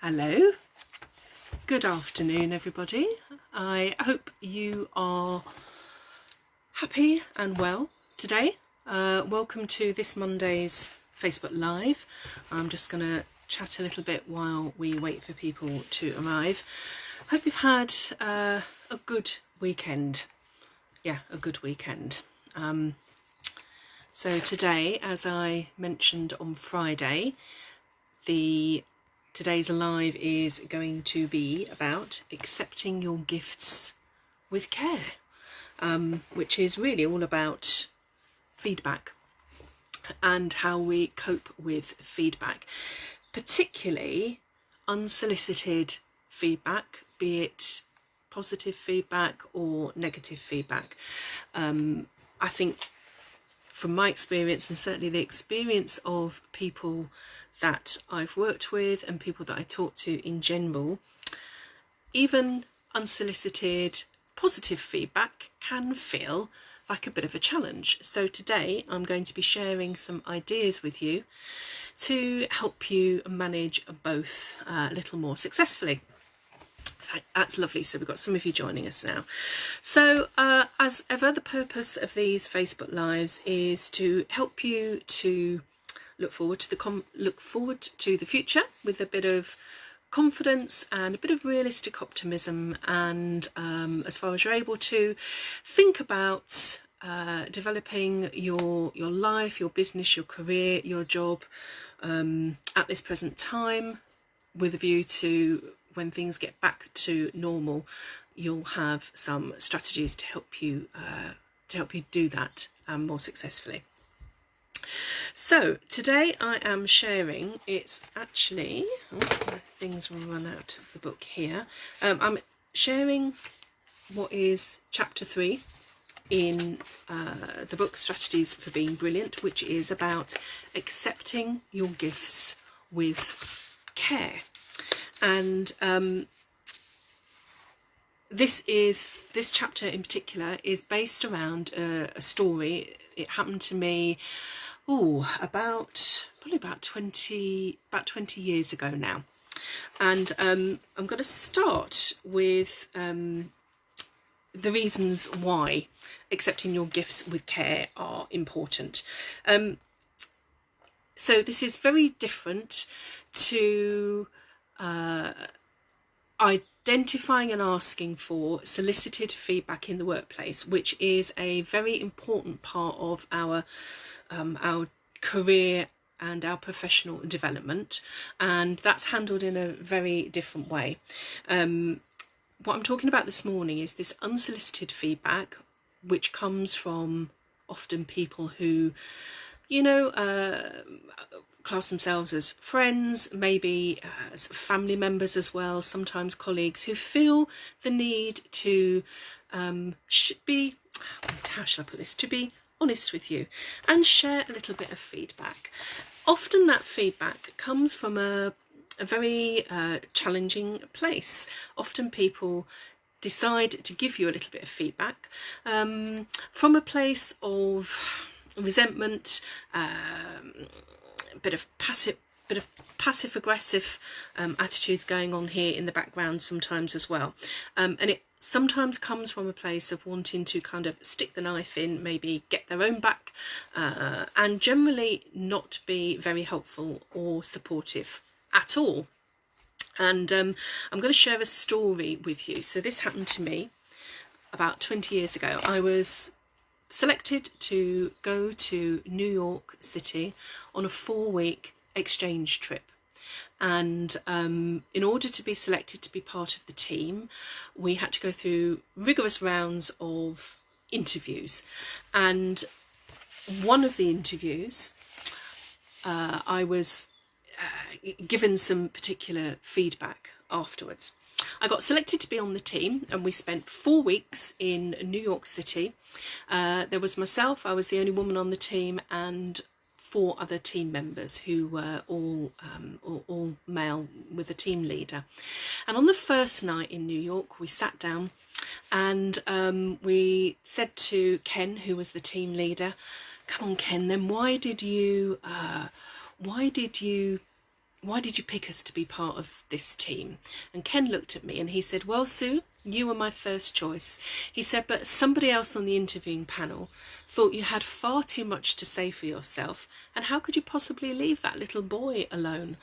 Hello, good afternoon everybody. I hope you are happy and well today. Welcome to this Monday's Facebook Live. I'm just going to chat a little bit while we wait for people to arrive. Hope you've had a good weekend. Yeah, a good weekend. So today, as I mentioned on Friday, today's live is going to be about accepting your gifts with care, which is really all about feedback and how we cope with feedback, particularly unsolicited feedback, be it positive feedback or negative feedback. I think from my experience, and certainly the experience of people that I've worked with and people that I talk to in general, even unsolicited positive feedback can feel like a bit of a challenge. So today I'm going to be sharing some ideas with you to help you manage both a little more successfully. That's lovely. So we've got some of you joining us now. So as ever, the purpose of these Facebook Lives is to help you to look forward to the future with a bit of confidence and a bit of realistic optimism, and as far as you're able to, think about developing your life, your business, your career, your job at this present time, with a view to when things get back to normal, you'll have some strategies to help you do that more successfully. So today I am sharing, it's actually, things will run out of the book here. I'm sharing what is chapter 3 in the book Strategies for Being Brilliant, which is about accepting your gifts with care. And this chapter in particular is based around a story. It happened to me probably about 20 years ago now, and I'm going to start with the reasons why accepting your gifts with care are important. So this is very different to identifying and asking for solicited feedback in the workplace, which is a very important part of our career and our professional development, and that's handled in a very different way. What I'm talking about this morning is this unsolicited feedback, which comes from often people who, class themselves as friends, maybe as family members as well, sometimes colleagues, who feel the need to be honest with you and share a little bit of feedback. Often that feedback comes from a very challenging place. Often people decide to give you a little bit of feedback from a place of resentment, a bit of passive aggressive attitudes going on here in the background sometimes as well, and it sometimes comes from a place of wanting to kind of stick the knife in, maybe get their own back, and generally not be very helpful or supportive at all. And I'm going to share a story with you. So this happened to me about 20 years ago. I was selected to go to New York City on a 4-week exchange trip. And in order to be selected to be part of the team, we had to go through rigorous rounds of interviews. And one of the interviews, I was given some particular feedback afterwards. I got selected to be on the team, and we spent 4 weeks in New York City. There was myself, I was the only woman on the team, and 4 other team members who were all male, with a team leader. And on the first night in New York, we sat down and we said to Ken, who was the team leader, "Come on, Ken, then why did you why did you pick us to be part of this team? And Ken looked at me and he said, well, Sue, you were my first choice. He said, but somebody else on the interviewing panel thought you had far too much to say for yourself, and how could you possibly leave that little boy alone?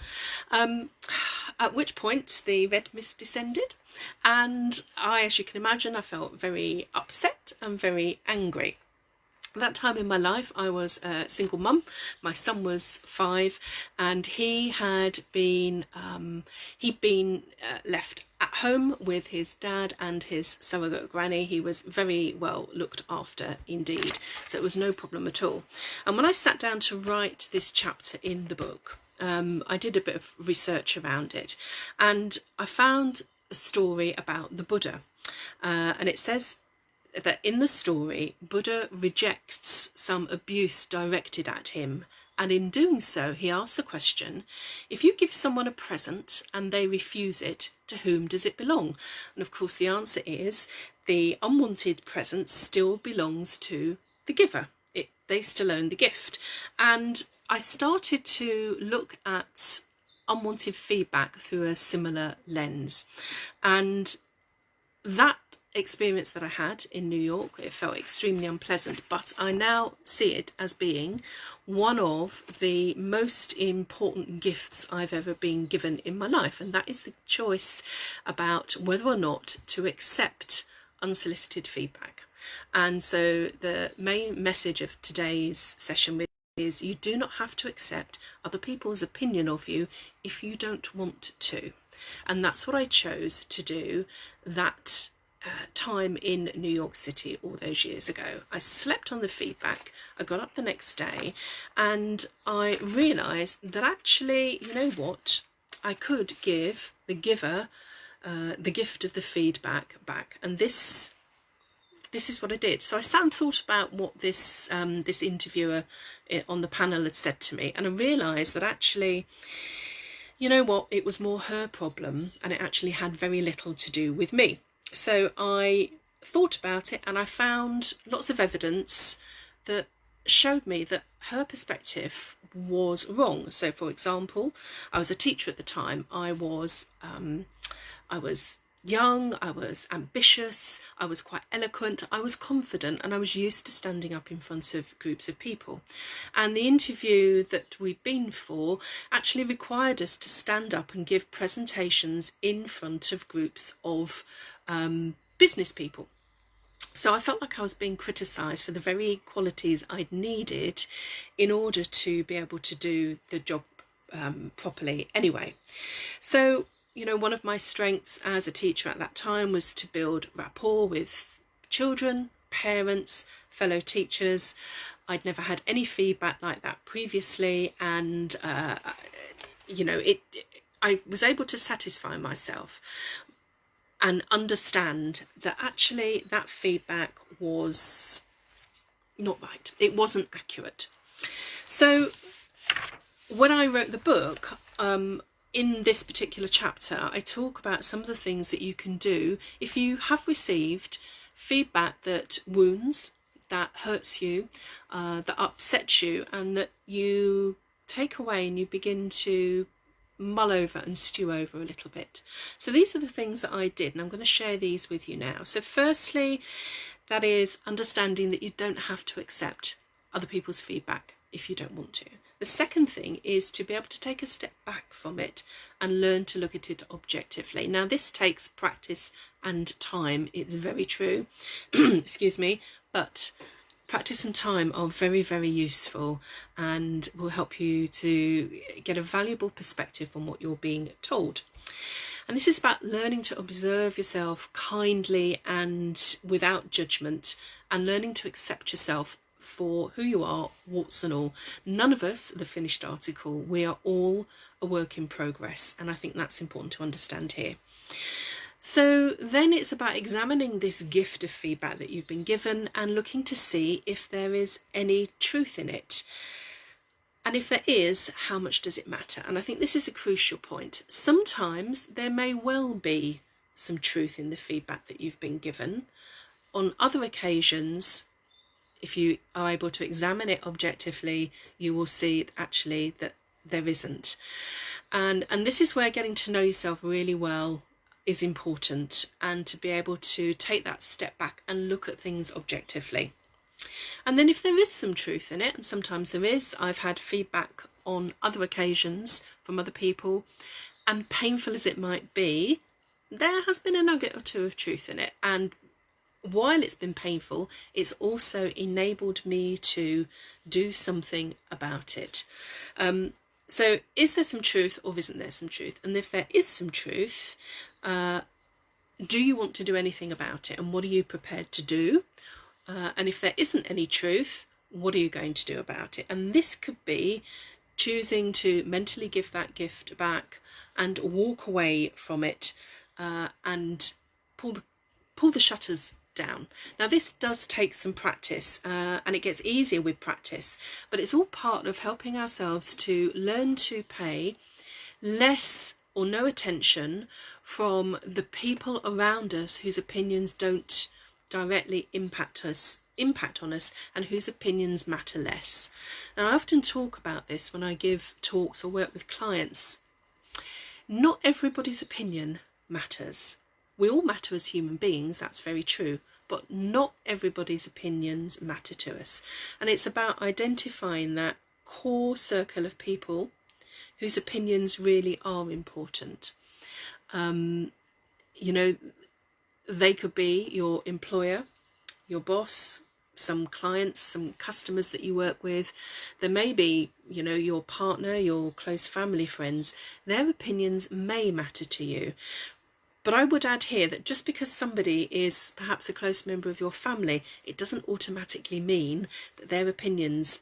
At which point the red mist descended, and I, as you can imagine, I felt very upset and very angry. At that time in my life, I was a single mum. My son was 5, and he had been left at home with his dad and his surrogate granny. He was very well looked after indeed, so it was no problem at all. And when I sat down to write this chapter in the book, I did a bit of research around it, and I found a story about the Buddha, and it says that in the story, Buddha rejects some abuse directed at him, and in doing so he asks the question, if you give someone a present and they refuse it, to whom does it belong? And of course the answer is the unwanted present still belongs to the giver. They still own the gift. And I started to look at unwanted feedback through a similar lens, and that experience that I had in New York, it felt extremely unpleasant, but I now see it as being one of the most important gifts I've ever been given in my life, and that is the choice about whether or not to accept unsolicited feedback. And so the main message of today's session is you do not have to accept other people's opinion of you if you don't want to. And that's what I chose to do that time in New York City all those years ago. I slept on the feedback. I got up the next day and I realised that actually, you know what, I could give the giver the gift of the feedback back. And this is what I did. So I sat and thought about what this this interviewer on the panel had said to me, and I realised that actually, you know what, it was more her problem and it actually had very little to do with me. So I thought about it and I found lots of evidence that showed me that her perspective was wrong. So for example, I was a teacher at the time. I was young, I was ambitious, I was quite eloquent, I was confident, and I was used to standing up in front of groups of people. And the interview that we'd been for actually required us to stand up and give presentations in front of groups of business people. So I felt like I was being criticised for the very qualities I'd needed in order to be able to do the job properly anyway. So, you know, one of my strengths as a teacher at that time was to build rapport with children, parents, fellow teachers. I'd never had any feedback like that previously, and you know, I was able to satisfy myself and understand that actually that feedback was not right. It wasn't accurate. So when I wrote the book, in this particular chapter, I talk about some of the things that you can do if you have received feedback that wounds, that hurts you, that upsets you, and that you take away and you begin to mull over and stew over a little bit. So these are the things that I did, and I'm going to share these with you now. So firstly, that is understanding that you don't have to accept other people's feedback if you don't want to. The second thing is to be able to take a step back from it and learn to look at it objectively. Now this takes practice and time, it's very true, excuse me, but practice and time are very, very useful and will help you to get a valuable perspective on what you're being told. And this is about learning to observe yourself kindly and without judgment, and learning to accept yourself for who you are, warts and all. None of us are the finished article. We are all a work in progress, and I think that's important to understand here. So then it's about examining this gift of feedback that you've been given and looking to see if there is any truth in it. And if there is, how much does it matter? And I think this is a crucial point. Sometimes there may well be some truth in the feedback that you've been given. On other occasions, if you are able to examine it objectively, you will see actually that there isn't. And this is where getting to know yourself really well is important, and to be able to take that step back and look at things objectively. And then if there is some truth in it, and sometimes there is, I've had feedback on other occasions from other people, and painful as it might be, there has been a nugget or two of truth in it. And while it's been painful, it's also enabled me to do something about it. So is there some truth, or isn't there some truth? And if there is some truth, do you want to do anything about it? And what are you prepared to do? And if there isn't any truth, what are you going to do about it? And this could be choosing to mentally give that gift back and walk away from it, and pull the shutters down. Now this does take some practice, and it gets easier with practice, but it's all part of helping ourselves to learn to pay less or no attention from the people around us whose opinions don't directly impact on us, and whose opinions matter less. And I often talk about this when I give talks or work with clients. Not everybody's opinion matters. We all matter as human beings, that's very true, but not everybody's opinions matter to us. And it's about identifying that core circle of people whose opinions really are important. You know, they could be your employer, your boss, some clients, some customers that you work with. There may be, you know, your partner, your close family friends. Their opinions may matter to you. But I would add here that just because somebody is perhaps a close member of your family, it doesn't automatically mean that their opinions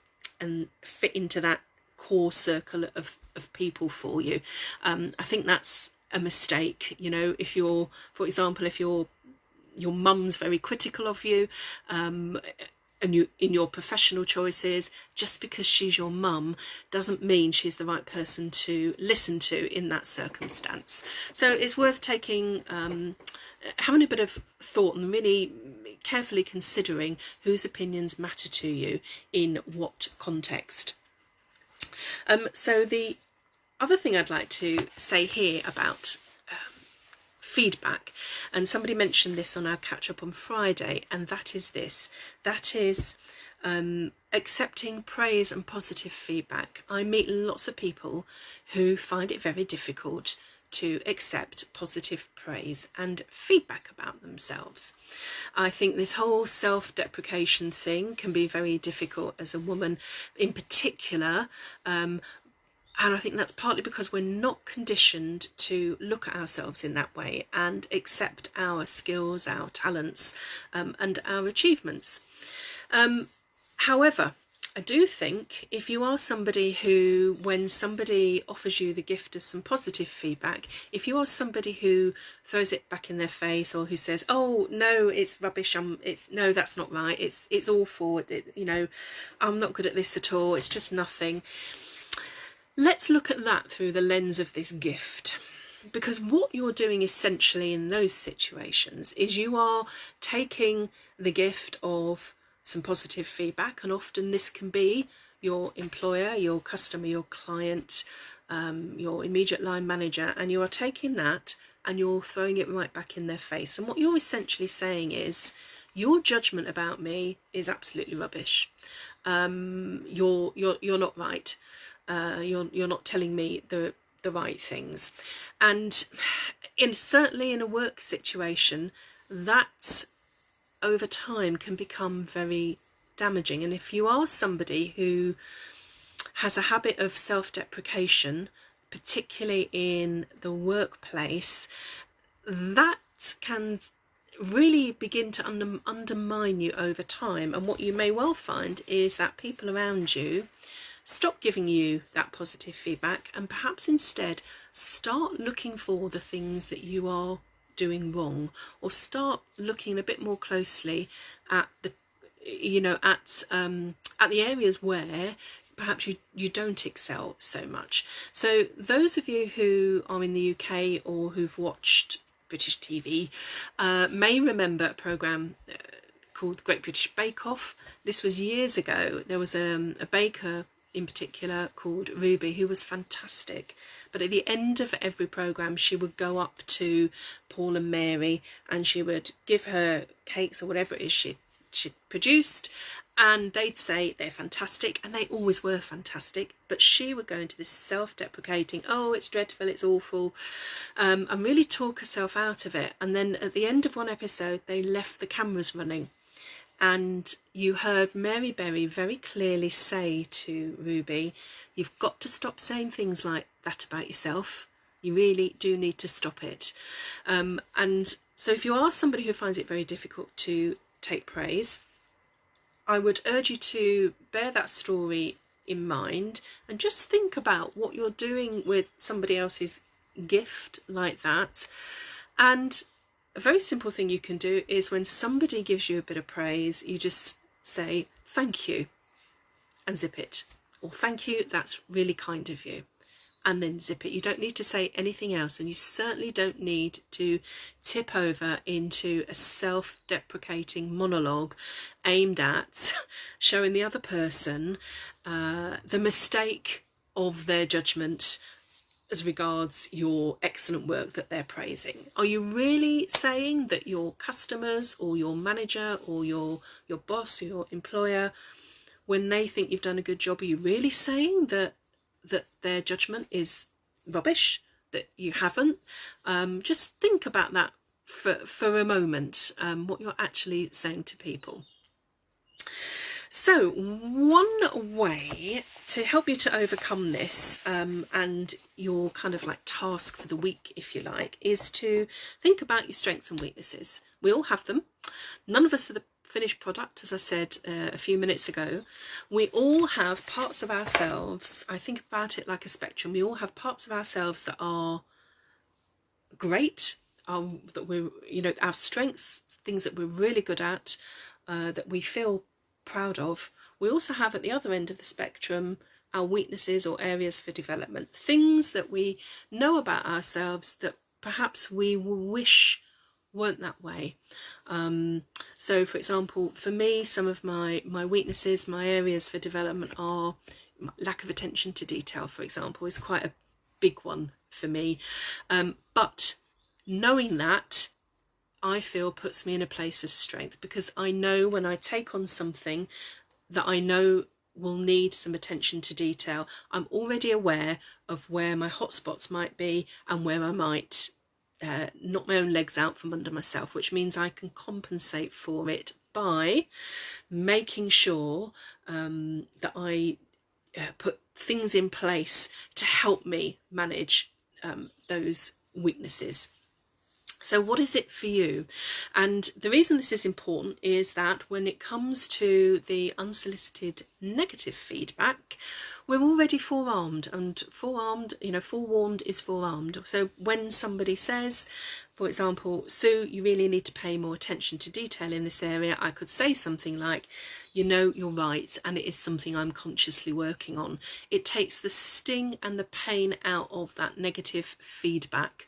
fit into that core circle of people for you. I think that's a mistake. You know, if you're, for example, if your mum's very critical of you, and you in your professional choices, just because she's your mum doesn't mean she's the right person to listen to in that circumstance. So it's worth taking, having a bit of thought and really carefully considering whose opinions matter to you in what context. So the other thing I'd like to say here about feedback, and somebody mentioned this on our catch up on Friday, and that is this, that is accepting praise and positive feedback. I meet lots of people who find it very difficult to accept positive praise and feedback about themselves. I think this whole self-deprecation thing can be very difficult as a woman in particular, and I think that's partly because we're not conditioned to look at ourselves in that way and accept our skills, our talents, and our achievements. However, I do think if you are somebody who, when somebody offers you the gift of some positive feedback, if you are somebody who throws it back in their face, or who says, "Oh no, it's rubbish. No, that's not right. It's awful. You know, I'm not good at this at all. It's just nothing." Let's look at that through the lens of this gift, because what you're doing essentially in those situations is you are taking the gift of some positive feedback, and often this can be your employer, your customer, your client, your immediate line manager, and you are taking that and you're throwing it right back in their face. And what you're essentially saying is, your judgment about me is absolutely rubbish. You're not right. You're not telling me the right things. And certainly in a work situation, that over time can become very damaging. And if you are somebody who has a habit of self-deprecation, particularly in the workplace, that can really begin to undermine you over time. And what you may well find is that people around you stop giving you that positive feedback, and perhaps instead start looking for the things that you are doing wrong, or start looking a bit more closely at the, you know, at the areas where perhaps you don't excel so much. So those of you who are in the UK or who've watched British TV may remember a programme called Great British Bake Off. This was years ago. There was a baker in particular called Ruby, who was fantastic, but at the end of every programme she would go up to Paul and Mary and she would give her cakes or whatever it is she'd produced, and they'd say they're fantastic, and they always were fantastic, but she would go into this self-deprecating, oh, it's dreadful, it's awful, and really talk herself out of it. And then at the end of one episode they left the cameras running, and you heard Mary Berry very clearly say to Ruby, you've got to stop saying things like that about yourself. You really do need to stop it. And so if you are somebody who finds it very difficult to take praise, I would urge you to bear that story in mind and just think about what you're doing with somebody else's gift like that. And a very simple thing you can do is when somebody gives you a bit of praise, you just say thank you and zip it, or thank you, that's really kind of you, and then zip it. You don't need to say anything else, and you certainly don't need to tip over into a self-deprecating monologue aimed at showing the other person the mistake of their judgment as regards your excellent work that they're praising. Are you really saying that your customers or your manager or your boss or your employer, when they think you've done a good job, are you really saying that their judgment is rubbish, that you haven't? Just think about that for a moment, what you're actually saying to people. So one way to help you to overcome this, and your kind of like task for the week, if you like, is to think about your strengths and weaknesses. We all have them. None of us are the finished product, as I said a few minutes ago. We all have parts of ourselves. I think about it like a spectrum. We all have parts of ourselves that are great, that we're, you know, our strengths, things that we're really good at, that we feel proud of. We also have at the other end of the spectrum our weaknesses or areas for development, things that we know about ourselves that perhaps we wish weren't that way. So for example, for me, some of my weaknesses, my areas for development are lack of attention to detail, for example, is quite a big one for me. But knowing that, I feel puts me in a place of strength, because I know when I take on something that I know will need some attention to detail, I'm already aware of where my hotspots might be and where I might knock my own legs out from under myself, which means I can compensate for it by making sure that I put things in place to help me manage those weaknesses. So what is it for you? And the reason this is important is that when it comes to the unsolicited negative feedback, we're already forearmed, and forearmed, you know, forewarned is forearmed. So when somebody says, for example, Sue, you really need to pay more attention to detail in this area, I could say something like, you know, you're right, and it is something I'm consciously working on. It takes the sting and the pain out of that negative feedback,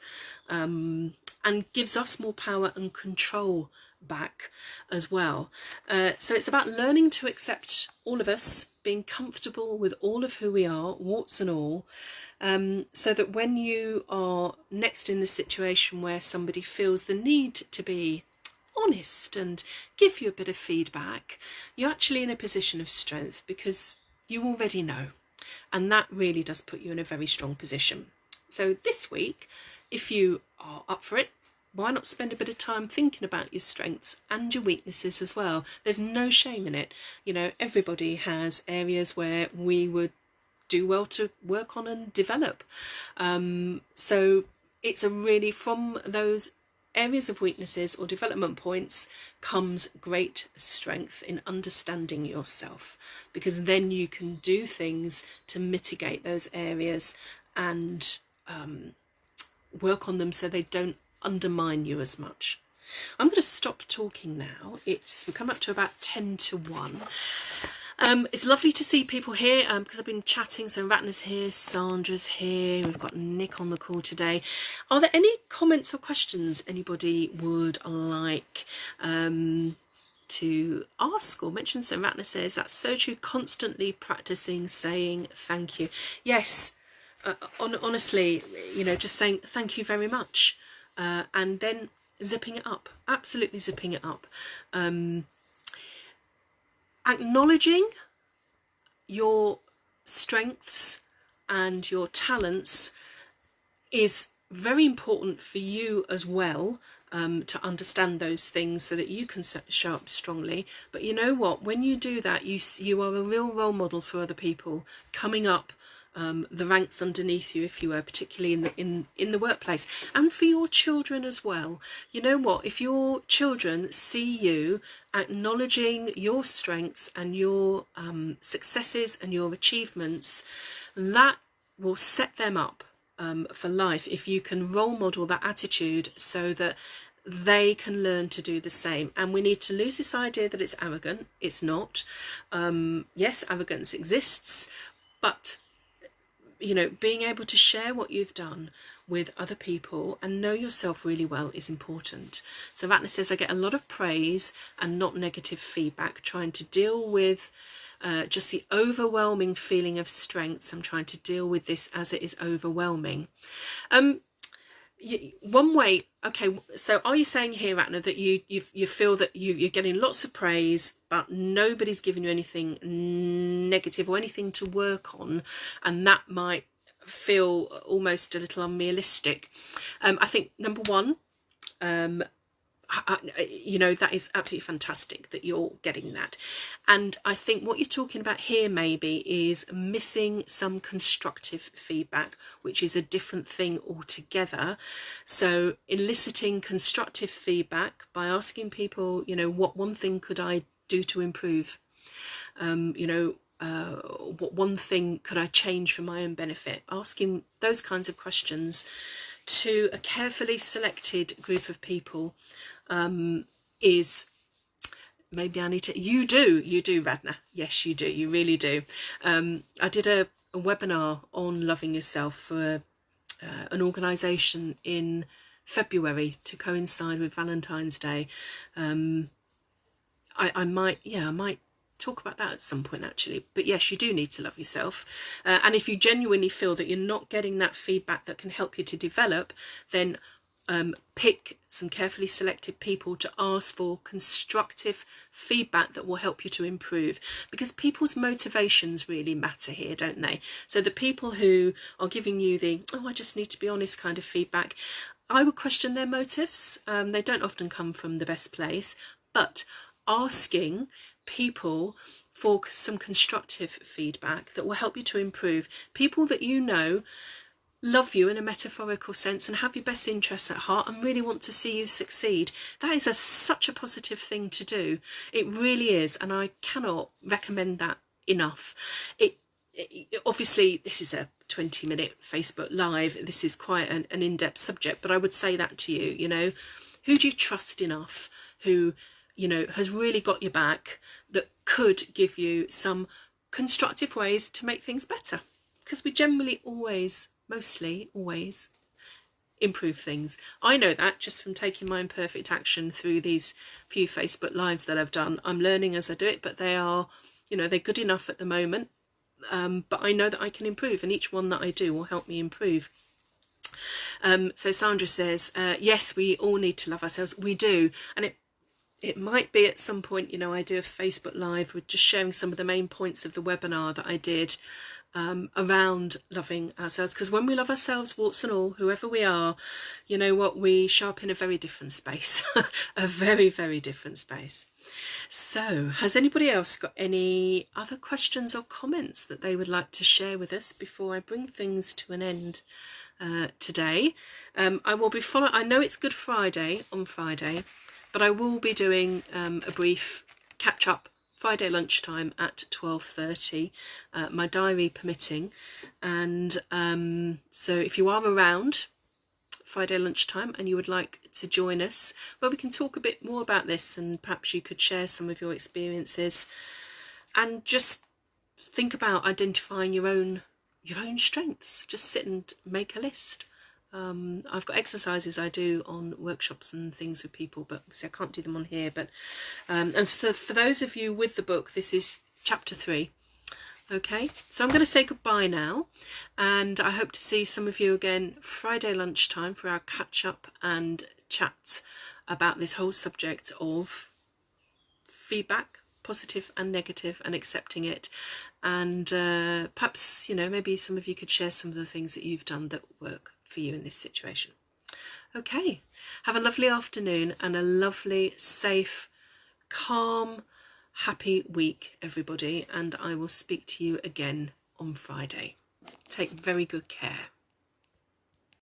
and gives us more power and control back as well. So it's about learning to accept all of us, being comfortable with all of who we are, warts and all, so that when you are next in the situation where somebody feels the need to be honest and give you a bit of feedback, you're actually in a position of strength because you already know, and that really does put you in a very strong position. So this week, if you are up for it, why not spend a bit of time thinking about your strengths and your weaknesses as well? There's no shame in it. You know, everybody has areas where we would do well to work on and develop. So it's a really, from those areas of weaknesses or development points comes great strength in understanding yourself, because then you can do things to mitigate those areas and work on them so they don't undermine you as much. I'm going to stop talking now. We've come up to about 10 to 1. It's lovely to see people here because I've been chatting. So Ratna's here, Sandra's here, we've got Nick on the call today. Are there any comments or questions anybody would like to ask or mention? So Ratna says, that's so true, constantly practicing saying thank you. Yes, honestly, you know, just saying thank you very much, and then zipping it up, absolutely zipping it up. Acknowledging your strengths and your talents is very important for you as well, to understand those things so that you can show up strongly. But you know what, when you do that, you are a real role model for other people coming up the ranks underneath you, if you were, particularly in the workplace, and for your children as well. You know what, if your children see you acknowledging your strengths and your successes and your achievements, that will set them up for life, if you can role model that attitude so that they can learn to do the same. And we need to lose this idea that it's arrogant. It's not. Yes, arrogance exists, but you know, being able to share what you've done with other people and know yourself really well is important. So Ratna says, I get a lot of praise and not negative feedback, trying to deal with just the overwhelming feeling of strengths. I'm trying to deal with this as it is overwhelming. One way, okay, so are you saying here, Ratna, that you feel that you're getting lots of praise but nobody's giving you anything negative or anything to work on, and that might feel almost a little unrealistic? I think number one, you know, that is absolutely fantastic that you're getting that. And I think what you're talking about here maybe is missing some constructive feedback, which is a different thing altogether. So eliciting constructive feedback by asking people, you know, what one thing could I do to improve? You know, what one thing could I change for my own benefit? Asking those kinds of questions to a carefully selected group of people is, maybe I need to, you do Radna, yes you do, you really do. I did a webinar on loving yourself for an organisation in February to coincide with Valentine's Day. I might talk about that at some point actually, but yes, you do need to love yourself, and if you genuinely feel that you're not getting that feedback that can help you to develop, then pick some carefully selected people to ask for constructive feedback that will help you to improve, because people's motivations really matter here, don't they? So the people who are giving you the, oh, I just need to be honest kind of feedback, I would question their motives. They don't often come from the best place, but asking people for some constructive feedback that will help you to improve, people that you know love you in a metaphorical sense and have your best interests at heart and really want to see you succeed, that is such a positive thing to do. It really is, and I cannot recommend that enough. It obviously, this is a 20-minute Facebook Live. This is quite an in-depth subject, but I would say that to you, you know, who do you trust enough, who, you know, has really got your back, that could give you some constructive ways to make things better? Because we generally mostly always improve things. I know that just from taking my imperfect action through these few Facebook Lives that I've done. I'm learning as I do it, but they are, you know, they're good enough at the moment. But I know that I can improve, and each one that I do will help me improve. So Sandra says, yes, we all need to love ourselves. We do. And it might be at some point, you know, I do a Facebook Live with just sharing some of the main points of the webinar that I did around loving ourselves, because when we love ourselves, warts and all, whoever we are, you know what, we show up in a very different space. A very, very different space. So has anybody else got any other questions or comments that they would like to share with us before I bring things to an end today? I will be following, I know it's Good Friday on Friday, but I will be doing a brief catch up Friday lunchtime at 12:30, my diary permitting. And so if you are around Friday lunchtime and you would like to join us, where we can talk a bit more about this, and perhaps you could share some of your experiences and just think about identifying your own strengths. Just sit and make a list. I've got exercises I do on workshops and things with people, but obviously I can't do them on here. But and so for those of you with the book, this is chapter 3. Okay, so I'm going to say goodbye now, and I hope to see some of you again Friday lunchtime for our catch up and chats about this whole subject of feedback, positive and negative, and accepting it. And perhaps, you know, maybe some of you could share some of the things that you've done that work for you in this situation. Okay, have a lovely afternoon and a lovely, safe, calm, happy week, everybody, and I will speak to you again on Friday. Take very good care.